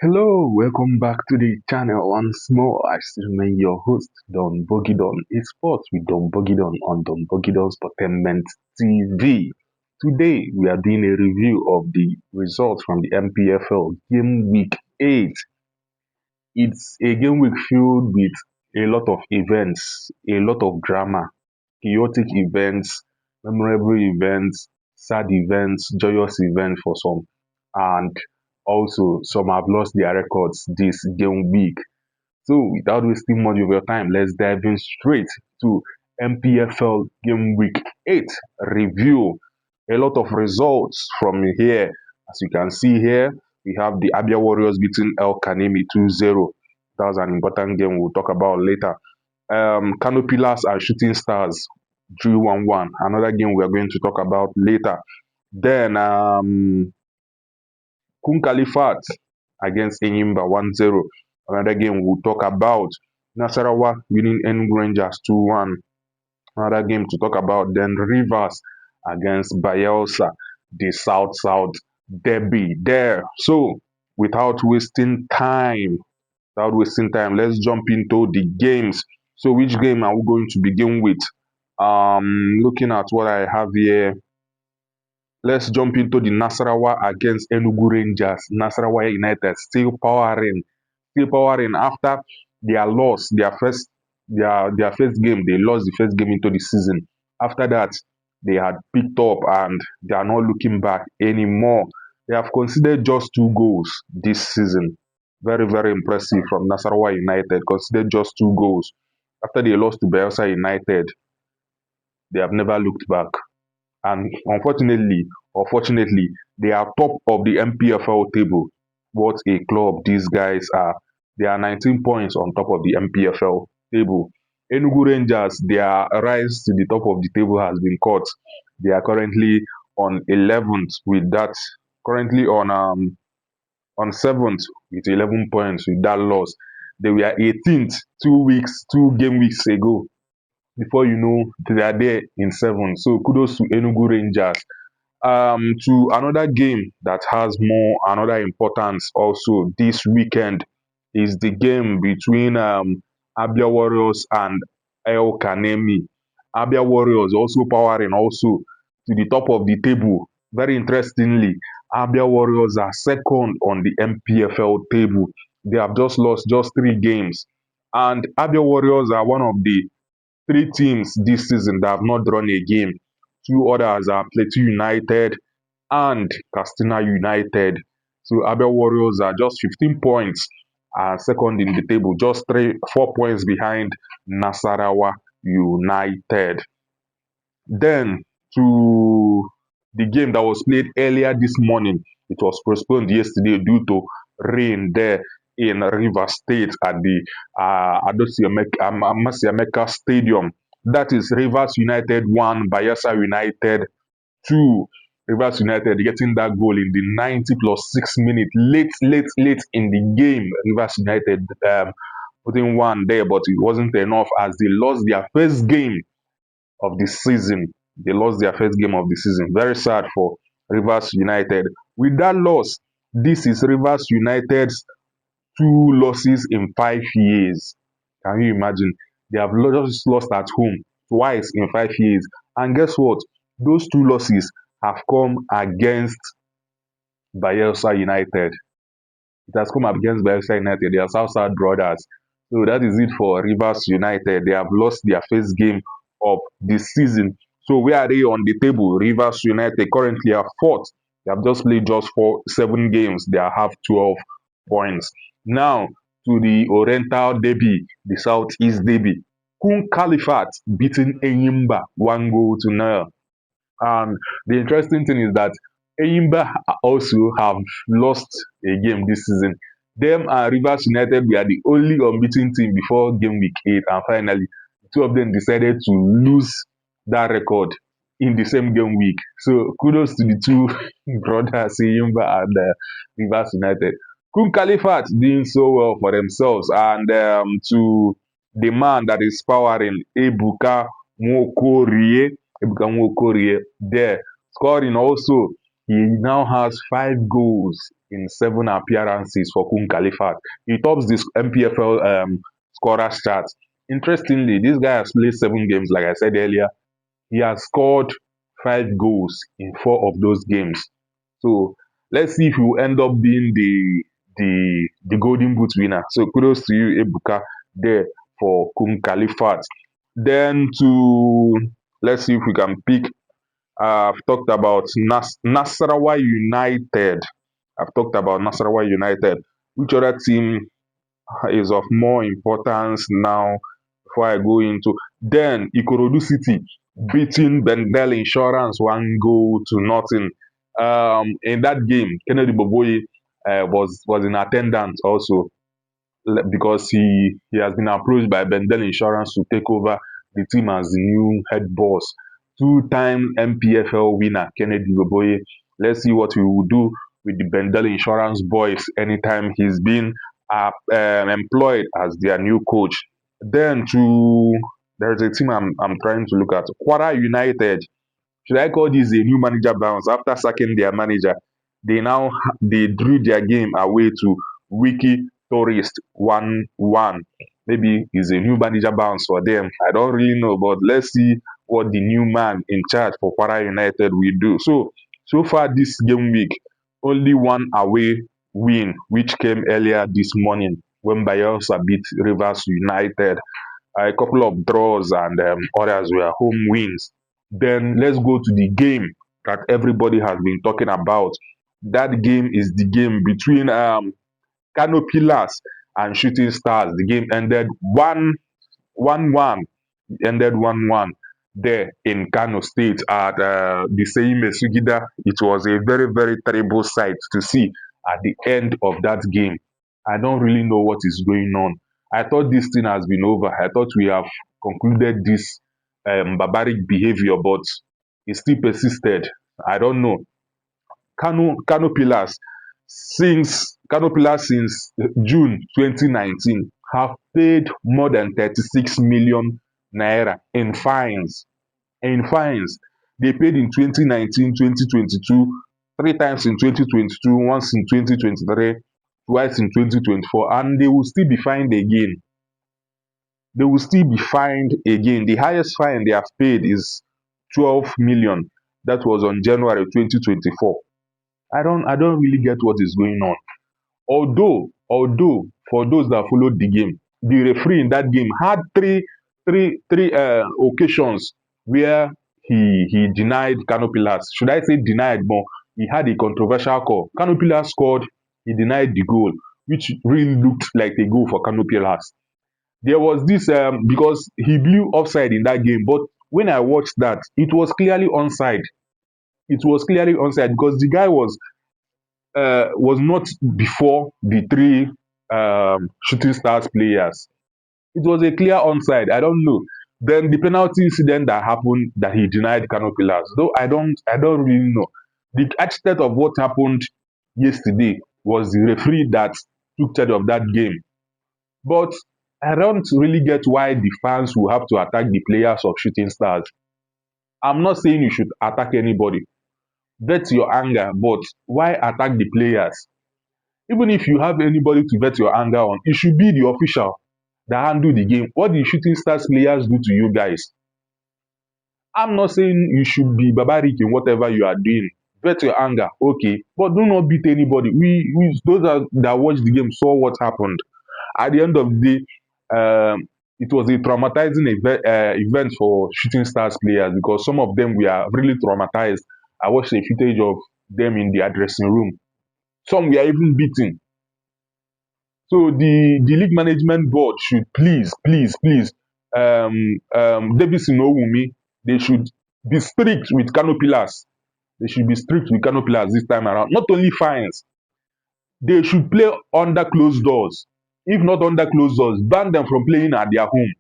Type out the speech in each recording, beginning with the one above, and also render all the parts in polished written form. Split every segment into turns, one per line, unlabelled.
Hello, welcome back to the channel once more. I still remain your host, Don Bogidon. It's sports with Don Bogidon on Don Bogidon's Entertainment TV. Today, we are doing a review of the results from the NPFL Game Week 8. It's a game week filled with a lot of events, a lot of drama, chaotic events, memorable events, sad events, joyous events for some, and also some have lost their records this game week. So without wasting much of your time, let's dive in straight to MPFL game week 8 review. A lot of results from here. As you can see here, we have the Abia Warriors beating El Kanemi 2-0. That was an important game we'll talk about later. Kano Pillars and Shooting Stars 3-1-1. Another game we are going to talk about later. Then Kun Khalifat against Enyimba 1-0. Another game we'll talk about. Nasarawa winning Enugu Rangers 2-1. Another game to talk about. Then Rivers against Bayelsa, the South derby there. So without wasting time, let's jump into the games. So which game are we going to begin with? Looking at what I have here, let's jump into the Nasarawa against Enugu Rangers. Nasarawa United still powering after their loss, their first game. They lost the first game into the season. After that, they had picked up and they are not looking back anymore. They have conceded just 2 goals this season. Very, very impressive from Nasarawa United. Considered just 2 goals. After they lost to Bayelsa United, they have never looked back. And unfortunately or fortunately, they are top of the NPFL table. What a club these guys are. They are 19 points on top of the NPFL table. Enugu Rangers, their rise to the top of the table has been cut. They are currently on 11th with that, currently on 7th with 11 points with that loss. They were 18th 2 game weeks ago. Before you know, they are there in 7th. So kudos to Enugu Rangers. To another game that has another importance also this weekend is the game between Abia Warriors and El Kanemi. Abia Warriors also powering also to the top of the table. Very interestingly, Abia Warriors are second on the MPFL table. They have just lost just 3 games. And Abia Warriors are one of the 3 teams this season that have not drawn a game. 2 others are Plateau United and Castina United. So Abia Warriors are just 15 points, second in the table, just 4 points behind Nasarawa United. Then to the game that was played earlier this morning, it was postponed yesterday due to rain there in Rivers State at the Amasiameka Stadium. That is Rivers United 1, Bayelsa United 2. Rivers United getting that goal in the 90 plus 6 minutes, late in the game. Rivers United putting one there, but it wasn't enough as they lost their first game of the season. They lost their first game of the season. Very sad for Rivers United. With that loss, this is Rivers United's 2 losses in 5 years. Can you imagine? They have just lost at home twice in 5 years. And guess what? Those 2 losses have come against Bayelsa United. It has come against Bayelsa United. They are Southside brothers. So that is it for Rivers United. They have lost their first game of the season. So where are they on the table? Rivers United currently are fourth. They have just played just 7 games. They have 12 points. Now to the Oriental Derby, the Southeast Derby. Kun Khalifat beating Enyimba 1 goal to 0. And the interesting thing is that Enyimba also have lost a game this season. Them and Rivers United were the only unbeaten team before game week 8, and finally, the two of them decided to lose that record in the same game week. So kudos to the two brothers, Enyimba and Rivers United. Kun Khalifat doing so well for themselves, and to the man that is powering Ebuka Nwokorie there, scoring also. He now has 5 goals in 7 appearances for Kun Khalifat. He tops this NPFL scorers chart. Interestingly, this guy has played 7 games, like I said earlier. He has scored 5 goals in 4 of those games. So let's see if he will end up being the Golden Boot winner. So kudos to you, Ebuka, there for Kun Khalifat. Then to let's see if we can pick. I've talked about Nasarawa United. I've talked about Nasarawa United. Which other team is of more importance now before I go into? Then Ikorodu City beating Bendel Insurance 1 goal to nothing. In that game, Kennedy Boboye was in attendance also because he has been approached by Bendel Insurance to take over the team as the new head boss. Two-time NPFL winner Kennedy Boboye. Let's see what he will do with the Bendel Insurance boys anytime he's been employed as their new coach. Then there's a team I'm trying to look at. Kwara United. Should I call this a new manager bounce after sacking their manager? They drew their game away to Wiki Tourist 1-1. Maybe it's a new manager bounce for them. I don't really know, but let's see what the new man in charge for Kwara United will do. So far this game week, only one away win, which came earlier this morning when Bayelsa beat Rivers United. A couple of draws and others were home wins. Then let's go to the game that everybody has been talking about. That game is the game between Kano Pillars and Shooting Stars. The game ended 1-1. Ended 1-1 there in Kano State at the Seime Sugida. It was a very, very terrible sight to see at the end of that game. I don't really know what is going on. I thought this thing has been over. I thought we have concluded this barbaric behavior, but it still persisted. I don't know. Kano Pillars since June 2019 have paid more than 36 million naira in fines. In fines, they paid in 2019, 2022, 3 times in 2022, once in 2023, twice in 2024, and they will still be fined again. They will still be fined again. The highest fine they have paid is 12 million. That was on January 2024. I don't really get what is going on. Although for those that followed the game, the referee in that game had three occasions where he denied Canopilas. Should I say denied? But he had a controversial call. Canopilas scored, he denied the goal, which really looked like a goal for Canopilas. There was this because he blew offside in that game, but when I watched that, it was clearly onside. It was clearly onside because the guy was not before the three shooting stars players. It was a clear onside. I don't know. Then the penalty incident that happened that he denied Canopilas. Though I don't really know. The architect of what happened yesterday was the referee that took charge of that game. But I don't really get why the fans will have to attack the players of shooting stars. I'm not saying you should attack anybody. Vet your anger, but why attack the players? Even if you have anybody to vet your anger on, it should be the official that handle the game. What the shooting stars players do to you guys? I'm not saying you should be barbaric in whatever you are doing. Vet your anger, okay, but do not beat anybody. We those that watched the game saw what happened. At the end of the day, it was a traumatizing event for shooting stars players because some of them were really traumatized. I watched a footage of them in their dressing room. Some were even beaten. So the league management board should please, Davidson Owumi, they should be strict with Canopilas. They should be strict with Canopilas this time around. Not only fines, they should play under closed doors. If not under closed doors, ban them from playing at their home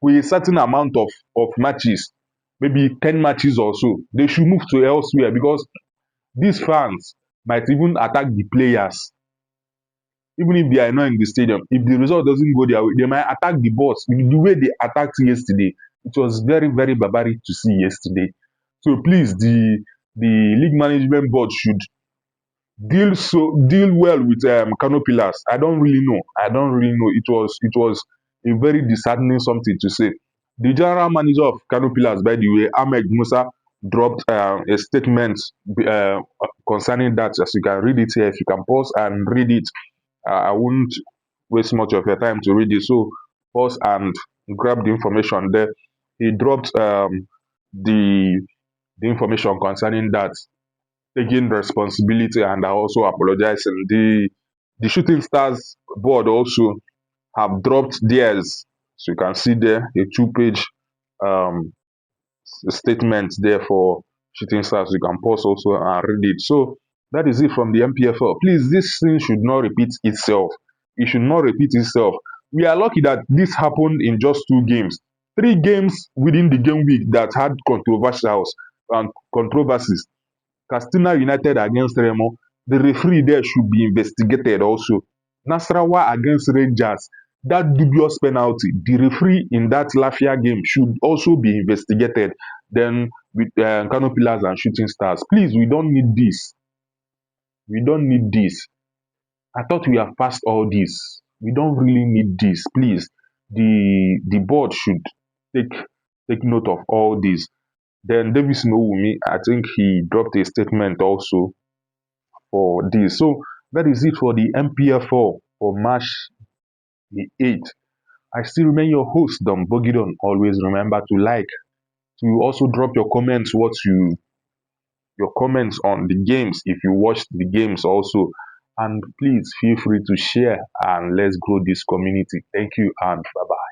with a certain amount of matches, maybe 10 matches or so. They should move to elsewhere because these fans might even attack the players even if they are not in the stadium. If the result doesn't go their way, they might attack the boss. The way they attacked yesterday, it was very, very barbaric to see yesterday. So please, the league management board should deal well with Kano Pillars. I don't really know. I don't really know. It was a very disheartening something to say. The general manager of Kano Pillars, by the way, Ahmed Musa, dropped a statement uh, concerning that. As you can read it here, if you can pause and read it, I won't waste much of your time to read it. So pause and grab the information there. He dropped the the information concerning that, taking responsibility and are also apologizing. The Shooting Stars board also have dropped theirs. So you can see there a two-page um, statement there for Shooting Stars. You can pause also and read it. So that is it from the NPFL. Please, this thing should not repeat itself. It should not repeat itself. We are lucky that this happened in just 2 games. 3 games within the game week that had controversials and controversies. Katsina United against Remo, the referee there should be investigated also. Nasarawa against Rangers, that dubious penalty, the referee in that Lafia game should also be investigated. Then with Kano Pillars and Shooting Stars, please, we don't need this. We don't need this. I thought we have passed all this. We don't really need this. Please, the board should take take note of all this. Then Davis Nowumi, I think he dropped a statement also for this. So that is it for the NPFL for March the 8th. I still remain your host, Dom Bogidon. Always remember to like, to also drop your comments, your comments on the games if you watched the games also. And please feel free to share and let's grow this community. Thank you and bye bye.